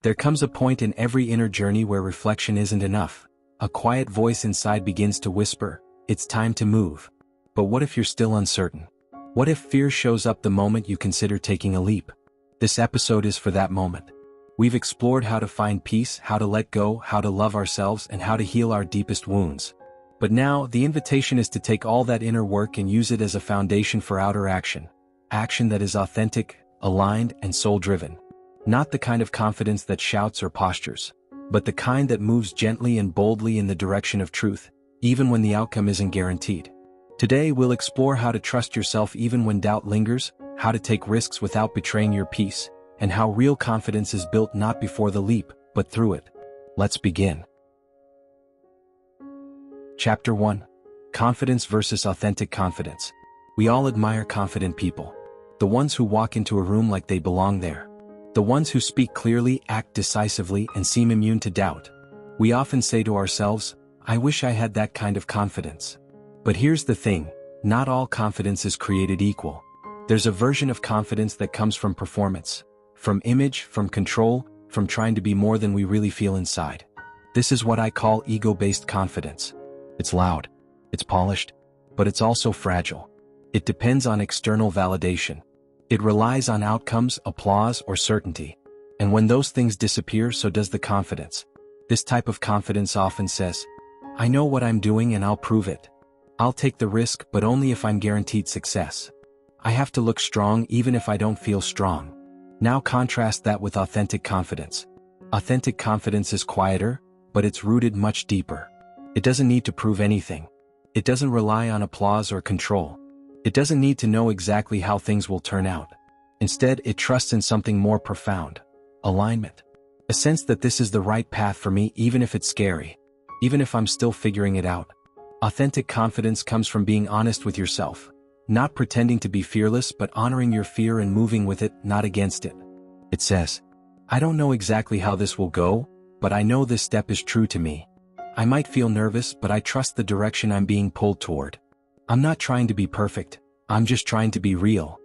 There comes a point in every inner journey where reflection isn't enough. A quiet voice inside begins to whisper, "It's time to move." But what if you're still uncertain? What if fear shows up the moment you consider taking a leap? This episode is for that moment. We've explored how to find peace, how to let go, how to love ourselves, and how to heal our deepest wounds. But now, the invitation is to take all that inner work and use it as a foundation for outer action. Action that is authentic, aligned, and soul-driven. Not the kind of confidence that shouts or postures, but the kind that moves gently and boldly in the direction of truth, even when the outcome isn't guaranteed. Today we'll explore how to trust yourself even when doubt lingers, how to take risks without betraying your peace, and how real confidence is built not before the leap, but through it. Let's begin. Chapter 1. Confidence versus authentic confidence. We all admire confident people. The ones who walk into a room like they belong there. The ones who speak clearly, act decisively, and seem immune to doubt. We often say to ourselves, "I wish I had that kind of confidence." But here's the thing, not all confidence is created equal. There's a version of confidence that comes from performance, from image, from control, from trying to be more than we really feel inside. This is what I call ego-based confidence. It's loud, it's polished, but it's also fragile. It depends on external validation. It relies on outcomes, applause, or certainty. And when those things disappear, so does the confidence. This type of confidence often says, "I know what I'm doing and I'll prove it. I'll take the risk, but only if I'm guaranteed success. I have to look strong even if I don't feel strong." Now contrast that with authentic confidence. Authentic confidence is quieter, but it's rooted much deeper. It doesn't need to prove anything. It doesn't rely on applause or control. It doesn't need to know exactly how things will turn out. Instead, it trusts in something more profound. Alignment. A sense that this is the right path for me even if it's scary. Even if I'm still figuring it out. Authentic confidence comes from being honest with yourself. Not pretending to be fearless but honoring your fear and moving with it, not against it. It says, "I don't know exactly how this will go, but I know this step is true to me. I might feel nervous, but I trust the direction I'm being pulled toward. I'm not trying to be perfect, I'm just trying to be real."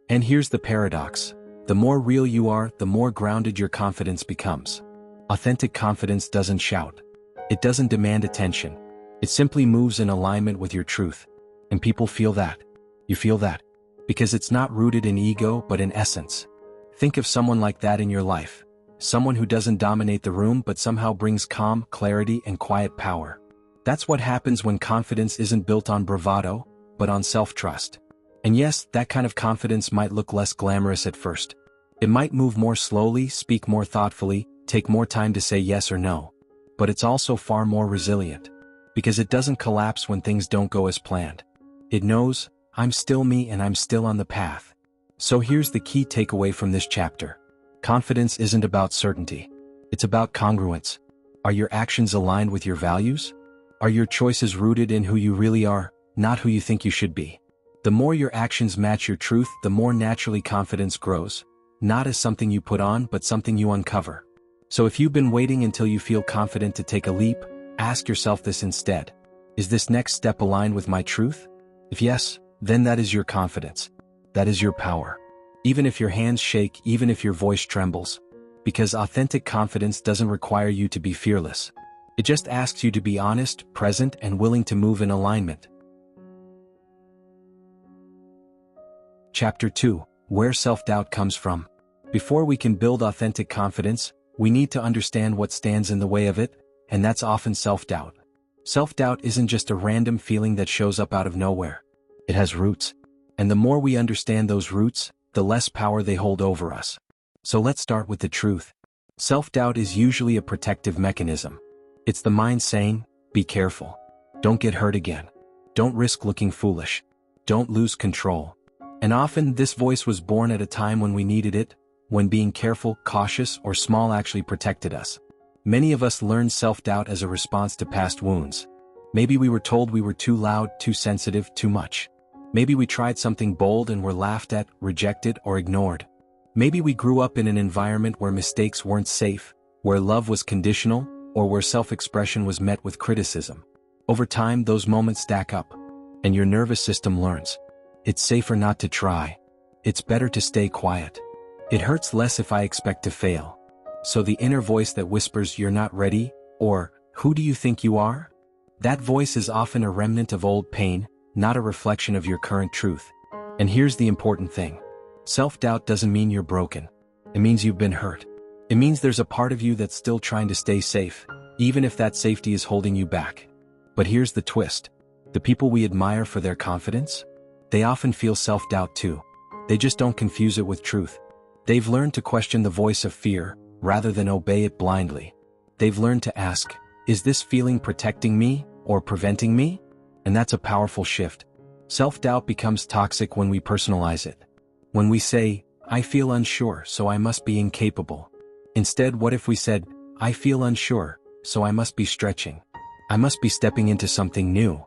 And here's the paradox. The more real you are, the more grounded your confidence becomes. Authentic confidence doesn't shout. It doesn't demand attention. It simply moves in alignment with your truth. And people feel that. You feel that. Because it's not rooted in ego but in essence. Think of someone like that in your life. Someone who doesn't dominate the room but somehow brings calm, clarity, and quiet power. That's what happens when confidence isn't built on bravado, but on self-trust. And yes, that kind of confidence might look less glamorous at first. It might move more slowly, speak more thoughtfully, take more time to say yes or no. But it's also far more resilient. Because it doesn't collapse when things don't go as planned. It knows, "I'm still me and I'm still on the path." So here's the key takeaway from this chapter. Confidence isn't about certainty. It's about congruence. Are your actions aligned with your values? Are your choices rooted in who you really are, not who you think you should be? The more your actions match your truth, the more naturally confidence grows. Not as something you put on, but something you uncover. So if you've been waiting until you feel confident to take a leap, ask yourself this instead. Is this next step aligned with my truth? If yes, then that is your confidence. That is your power. Even if your hands shake, even if your voice trembles. Because authentic confidence doesn't require you to be fearless. It just asks you to be honest, present, and willing to move in alignment. Chapter 2. Where self-doubt comes from. Before we can build authentic confidence, we need to understand what stands in the way of it, and that's often self-doubt. Self-doubt isn't just a random feeling that shows up out of nowhere. It has roots. And the more we understand those roots, the less power they hold over us. So let's start with the truth. Self-doubt is usually a protective mechanism. It's the mind saying, "Be careful. Don't get hurt again. Don't risk looking foolish. Don't lose control." And often this voice was born at a time when we needed it, when being careful, cautious, or small actually protected us. Many of us learned self-doubt as a response to past wounds. Maybe we were told we were too loud, too sensitive, too much. Maybe we tried something bold and were laughed at, rejected, or ignored. Maybe we grew up in an environment where mistakes weren't safe, where love was conditional, or where self-expression was met with criticism. Over time, those moments stack up, and your nervous system learns. It's safer not to try. It's better to stay quiet. It hurts less if I expect to fail. So the inner voice that whispers you're not ready, or who do you think you are? That voice is often a remnant of old pain, not a reflection of your current truth. And here's the important thing. Self-doubt doesn't mean you're broken. It means you've been hurt. It means there's a part of you that's still trying to stay safe, even if that safety is holding you back. But here's the twist. The people we admire for their confidence? They often feel self-doubt too. They just don't confuse it with truth. They've learned to question the voice of fear, rather than obey it blindly. They've learned to ask, is this feeling protecting me, or preventing me? And that's a powerful shift. Self-doubt becomes toxic when we personalize it. When we say, I feel unsure, so I must be incapable. Instead, what if we said, I feel unsure, so I must be stretching. I must be stepping into something new.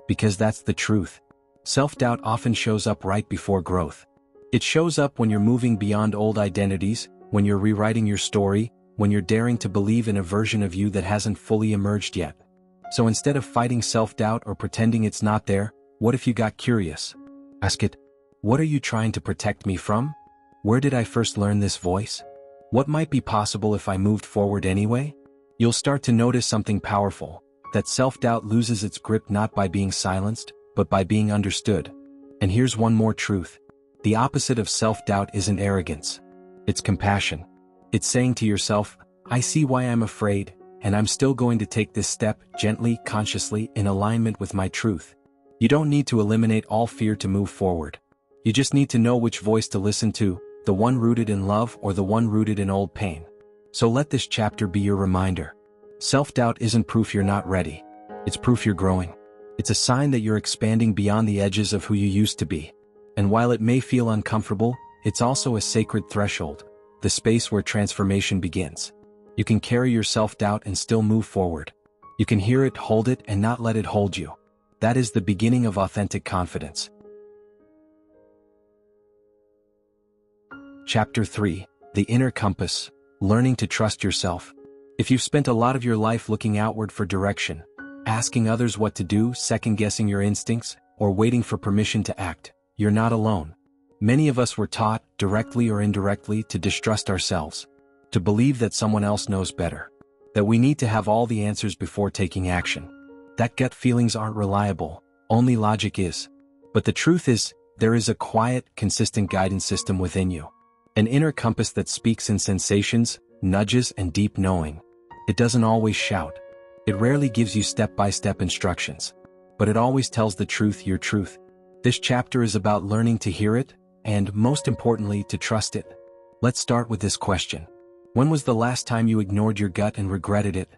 Because that's the truth. Self-doubt often shows up right before growth. It shows up when you're moving beyond old identities, when you're rewriting your story, when you're daring to believe in a version of you that hasn't fully emerged yet. So instead of fighting self-doubt or pretending it's not there, what if you got curious? Ask it, what are you trying to protect me from? Where did I first learn this voice? What might be possible if I moved forward anyway? You'll start to notice something powerful, that self-doubt loses its grip not by being silenced, but by being understood. And here's one more truth. The opposite of self-doubt isn't arrogance. It's compassion. It's saying to yourself, I see why I'm afraid, and I'm still going to take this step gently, consciously, in alignment with my truth. You don't need to eliminate all fear to move forward. You just need to know which voice to listen to, the one rooted in love or the one rooted in old pain. So let this chapter be your reminder. Self-doubt isn't proof you're not ready. It's proof you're growing. It's a sign that you're expanding beyond the edges of who you used to be. And while it may feel uncomfortable, it's also a sacred threshold, the space where transformation begins. You can carry your self-doubt and still move forward. You can hear it, hold it, and not let it hold you. That is the beginning of authentic confidence. Chapter 3. The Inner Compass. Learning to trust yourself. If you've spent a lot of your life looking outward for direction, asking others what to do, second-guessing your instincts, or waiting for permission to act, you're not alone. Many of us were taught, directly or indirectly, to distrust ourselves, to believe that someone else knows better, that we need to have all the answers before taking action. That gut feelings aren't reliable, only logic is. But the truth is, there is a quiet, consistent guidance system within you. An inner compass that speaks in sensations, nudges, and deep knowing. It doesn't always shout. It rarely gives you step-by-step instructions. But it always tells the truth, your truth. This chapter is about learning to hear it, and, most importantly, to trust it. Let's start with this question. When was the last time you ignored your gut and regretted it?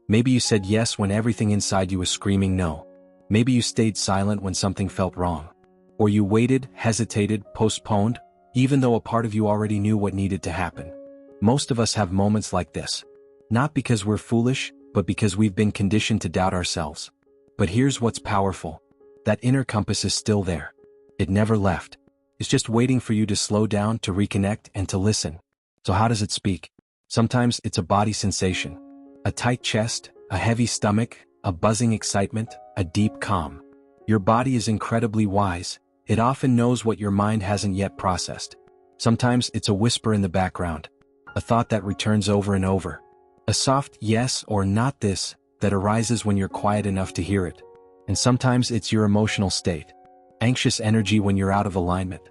Maybe you said yes when everything inside you was screaming no. Maybe you stayed silent when something felt wrong. Or you waited, hesitated, postponed, even though a part of you already knew what needed to happen. Most of us have moments like this. Not because we're foolish, but because we've been conditioned to doubt ourselves. But here's what's powerful. That inner compass is still there. It never left. It's just waiting for you to slow down, to reconnect, and to listen. So how does it speak? Sometimes it's a body sensation. A tight chest, a heavy stomach, a buzzing excitement, a deep calm. Your body is incredibly wise. It often knows what your mind hasn't yet processed. Sometimes it's a whisper in the background. A thought that returns over and over. A soft yes or not this that arises when you're quiet enough to hear it. And sometimes it's your emotional state. Anxious energy when you're out of alignment.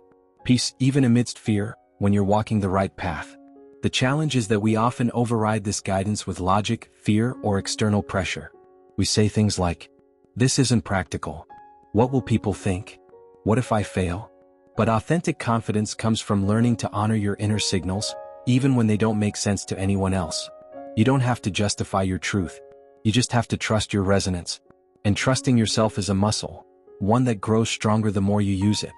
Peace even amidst fear, when you're walking the right path. The challenge is that we often override this guidance with logic, fear, or external pressure. We say things like, this isn't practical. What will people think? What if I fail? But authentic confidence comes from learning to honor your inner signals, even when they don't make sense to anyone else. You don't have to justify your truth. You just have to trust your resonance. And trusting yourself is a muscle, one that grows stronger the more you use it.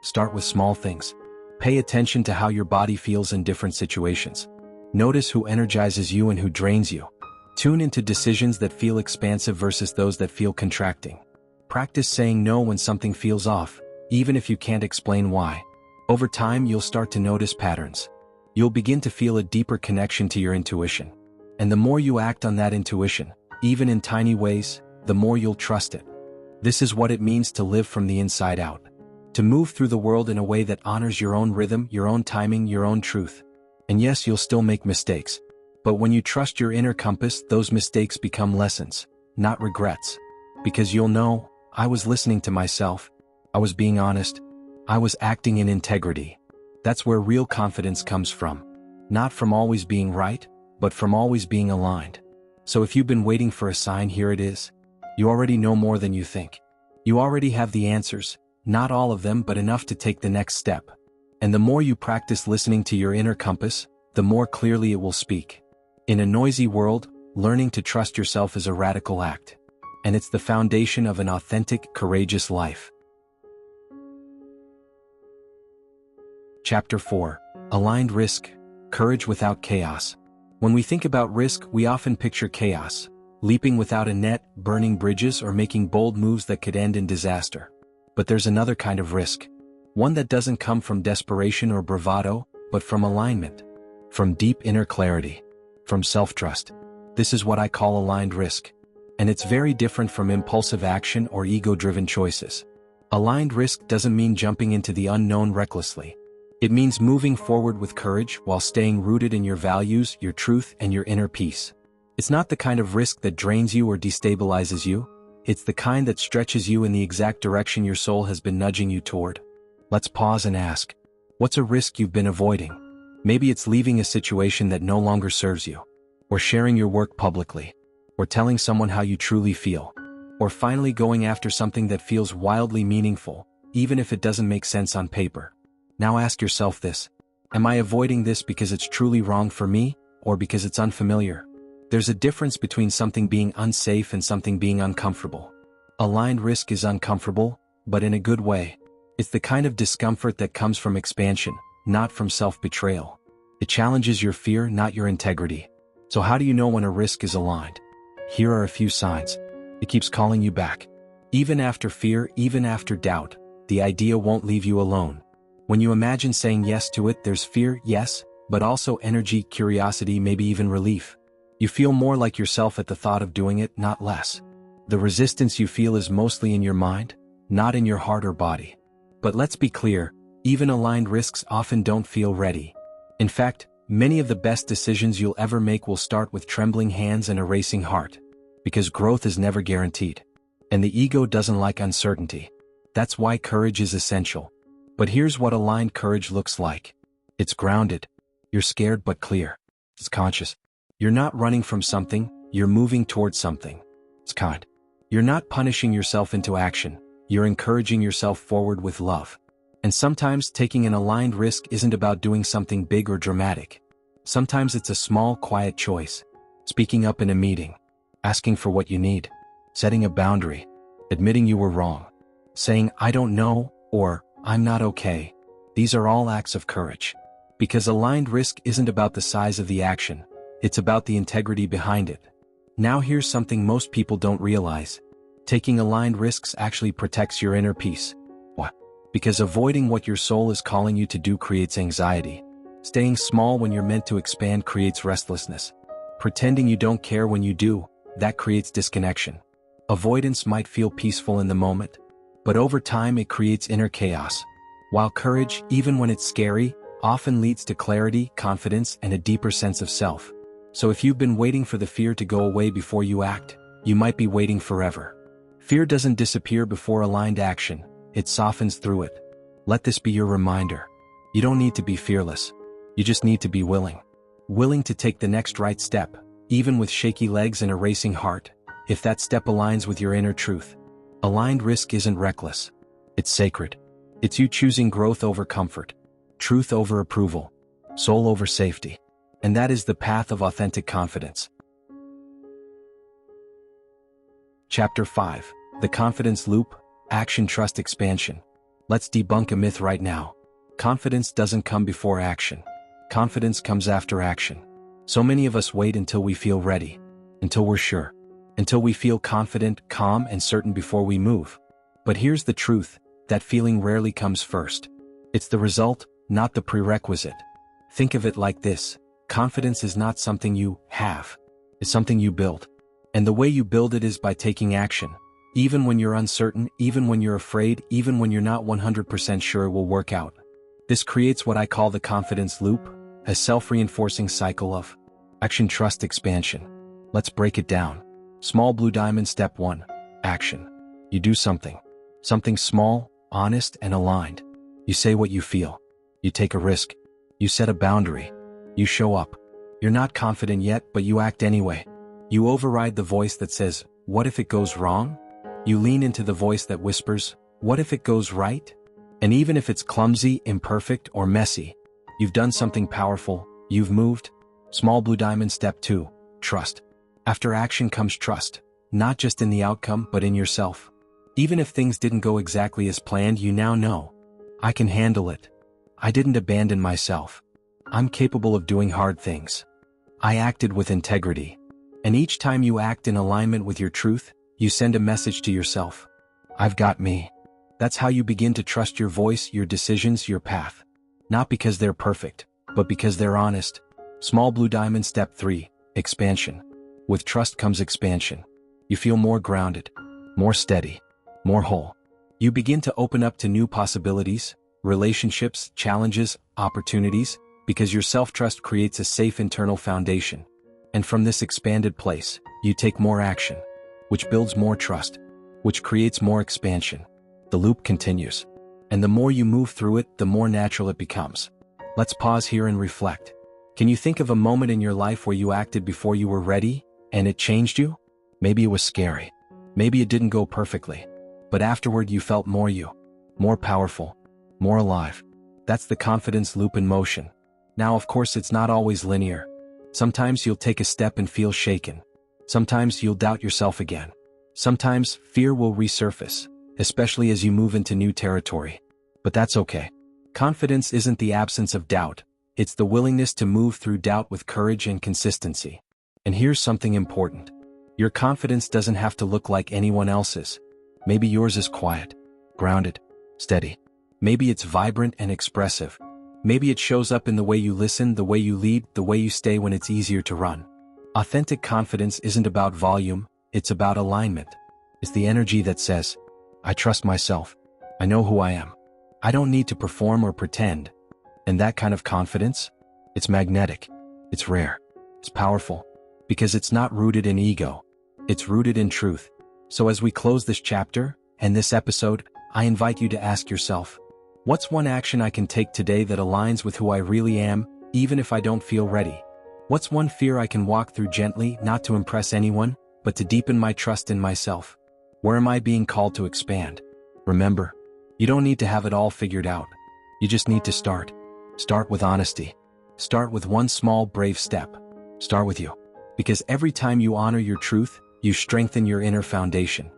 Start with small things. Pay attention to how your body feels in different situations. Notice who energizes you and who drains you. Tune into decisions that feel expansive versus those that feel contracting. Practice saying no when something feels off, even if you can't explain why. Over time, you'll start to notice patterns. You'll begin to feel a deeper connection to your intuition. And the more you act on that intuition, even in tiny ways, the more you'll trust it. This is what it means to live from the inside out. To move through the world in a way that honors your own rhythm, your own timing, your own truth. And yes, you'll still make mistakes. But when you trust your inner compass, those mistakes become lessons, not regrets. Because you'll know, I was listening to myself, I was being honest, I was acting in integrity. That's where real confidence comes from. Not from always being right, but from always being aligned. So if you've been waiting for a sign, here it is. You already know more than you think. You already have the answers, not all of them, but enough to take the next step. And the more you practice listening to your inner compass, the more clearly it will speak. In a noisy world, learning to trust yourself is a radical act. And it's the foundation of an authentic, courageous life. Chapter 4. Aligned Risk. Courage without chaos. When we think about risk, we often picture chaos. Leaping without a net, burning bridges, or making bold moves that could end in disaster. But there's another kind of risk. One that doesn't come from desperation or bravado, but from alignment. From deep inner clarity. From self-trust. This is what I call aligned risk. And it's very different from impulsive action or ego-driven choices. Aligned risk doesn't mean jumping into the unknown recklessly. It means moving forward with courage while staying rooted in your values, your truth, and your inner peace. It's not the kind of risk that drains you or destabilizes you. It's the kind that stretches you in the exact direction your soul has been nudging you toward. Let's pause and ask, what's a risk you've been avoiding? Maybe it's leaving a situation that no longer serves you, or sharing your work publicly, or telling someone how you truly feel, or finally going after something that feels wildly meaningful, even if it doesn't make sense on paper. Now ask yourself this: am I avoiding this because it's truly wrong for me, or because it's unfamiliar? There's a difference between something being unsafe and something being uncomfortable. Aligned risk is uncomfortable, but in a good way. It's the kind of discomfort that comes from expansion, not from self-betrayal. It challenges your fear, not your integrity. So how do you know when a risk is aligned? Here are a few signs. It keeps calling you back. Even after fear, even after doubt, the idea won't leave you alone. When you imagine saying yes to it, there's fear, yes, but also energy, curiosity, maybe even relief. You feel more like yourself at the thought of doing it, not less. The resistance you feel is mostly in your mind, not in your heart or body. But let's be clear, even aligned risks often don't feel ready. In fact, many of the best decisions you'll ever make will start with trembling hands and a racing heart. Because growth is never guaranteed. And the ego doesn't like uncertainty. That's why courage is essential. But here's what aligned courage looks like. It's grounded. You're scared but clear. It's conscious. You're not running from something, you're moving towards something. It's kind. You're not punishing yourself into action, you're encouraging yourself forward with love. And sometimes taking an aligned risk isn't about doing something big or dramatic. Sometimes it's a small, quiet choice. Speaking up in a meeting. Asking for what you need. Setting a boundary. Admitting you were wrong. Saying, I don't know, or, I'm not okay. These are all acts of courage. Because aligned risk isn't about the size of the action, it's about the integrity behind it. Now here's something most people don't realize. Taking aligned risks actually protects your inner peace. What? Because avoiding what your soul is calling you to do creates anxiety. Staying small when you're meant to expand creates restlessness. Pretending you don't care when you do, that creates disconnection. Avoidance might feel peaceful in the moment, but over time it creates inner chaos. While courage, even when it's scary, often leads to clarity, confidence, and a deeper sense of self. So if you've been waiting for the fear to go away before you act, you might be waiting forever. Fear doesn't disappear before aligned action, it softens through it. Let this be your reminder. You don't need to be fearless. You just need to be willing. Willing to take the next right step, even with shaky legs and a racing heart, if that step aligns with your inner truth. Aligned risk isn't reckless. It's sacred. It's you choosing growth over comfort, truth over approval, soul over safety. And that is the path of authentic confidence. Chapter 5. The Confidence Loop, Action, Trust, Expansion. Let's debunk a myth right now. Confidence doesn't come before action. Confidence comes after action. So many of us wait until we feel ready, until we're sure, until we feel confident, calm, and certain before we move. But here's the truth, that feeling rarely comes first. It's the result, not the prerequisite. Think of it like this. Confidence is not something you have. It's something you build. And the way you build it is by taking action. Even when you're uncertain, even when you're afraid, even when you're not 100% sure it will work out. This creates what I call the confidence loop, a self-reinforcing cycle of Action, trust, expansion. Let's break it down. Small blue diamond. Step 1. Action. You do something. Something small, honest, and aligned. You say what you feel. You take a risk. You set a boundary. You show up. You're not confident yet, but you act anyway. You override the voice that says, "What if it goes wrong?" You lean into the voice that whispers, "What if it goes right?" And even if it's clumsy, imperfect, or messy, you've done something powerful. You've moved. Small blue diamond. Step 2. Trust. After action comes trust, not just in the outcome, but in yourself. Even if things didn't go exactly as planned, you now know, I can handle it. I didn't abandon myself. I'm capable of doing hard things. I acted with integrity. And each time you act in alignment with your truth, you send a message to yourself. I've got me. That's how you begin to trust your voice, your decisions, your path. Not because they're perfect, but because they're honest. Small blue diamond. Step 3. Expansion. With trust comes expansion. You feel more grounded, more steady, more whole. You begin to open up to new possibilities, relationships, challenges, opportunities, because your self-trust creates a safe internal foundation. And from this expanded place, you take more action, which builds more trust, which creates more expansion. The loop continues. And the more you move through it, the more natural it becomes. Let's pause here and reflect. Can you think of a moment in your life where you acted before you were ready, and it changed you? Maybe it was scary. Maybe it didn't go perfectly. But afterward you felt more you, more powerful, more alive. That's the confidence loop in motion. Now, of course, it's not always linear. Sometimes you'll take a step and feel shaken. Sometimes you'll doubt yourself again. Sometimes fear will resurface, especially as you move into new territory. But that's okay. Confidence isn't the absence of doubt. It's the willingness to move through doubt with courage and consistency. And here's something important. Your confidence doesn't have to look like anyone else's. Maybe yours is quiet, grounded, steady. Maybe it's vibrant and expressive. Maybe it shows up in the way you listen, the way you lead, the way you stay when it's easier to run. Authentic confidence isn't about volume, it's about alignment. It's the energy that says, I trust myself. I know who I am. I don't need to perform or pretend. And that kind of confidence, it's magnetic, it's rare, it's powerful, because it's not rooted in ego, it's rooted in truth. So as we close this chapter, and this episode, I invite you to ask yourself, what's one action I can take today that aligns with who I really am, even if I don't feel ready? What's one fear I can walk through gently, not to impress anyone, but to deepen my trust in myself? Where am I being called to expand? Remember, you don't need to have it all figured out. You just need to start. Start with honesty. Start with one small, brave step. Start with you. Because every time you honor your truth, you strengthen your inner foundation.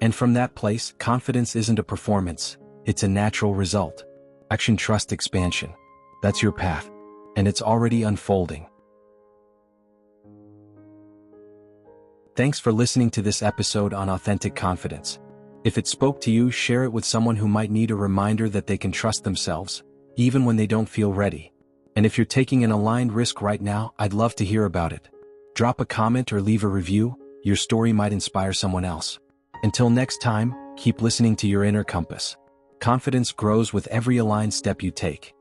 And from that place, confidence isn't a performance, it's a natural result. Action, trust, expansion. That's your path. And it's already unfolding. Thanks for listening to this episode on authentic confidence. If it spoke to you, share it with someone who might need a reminder that they can trust themselves, even when they don't feel ready. And if you're taking an aligned risk right now, I'd love to hear about it. Drop a comment or leave a review. Your story might inspire someone else. Until next time, keep listening to your inner compass. Confidence grows with every aligned step you take.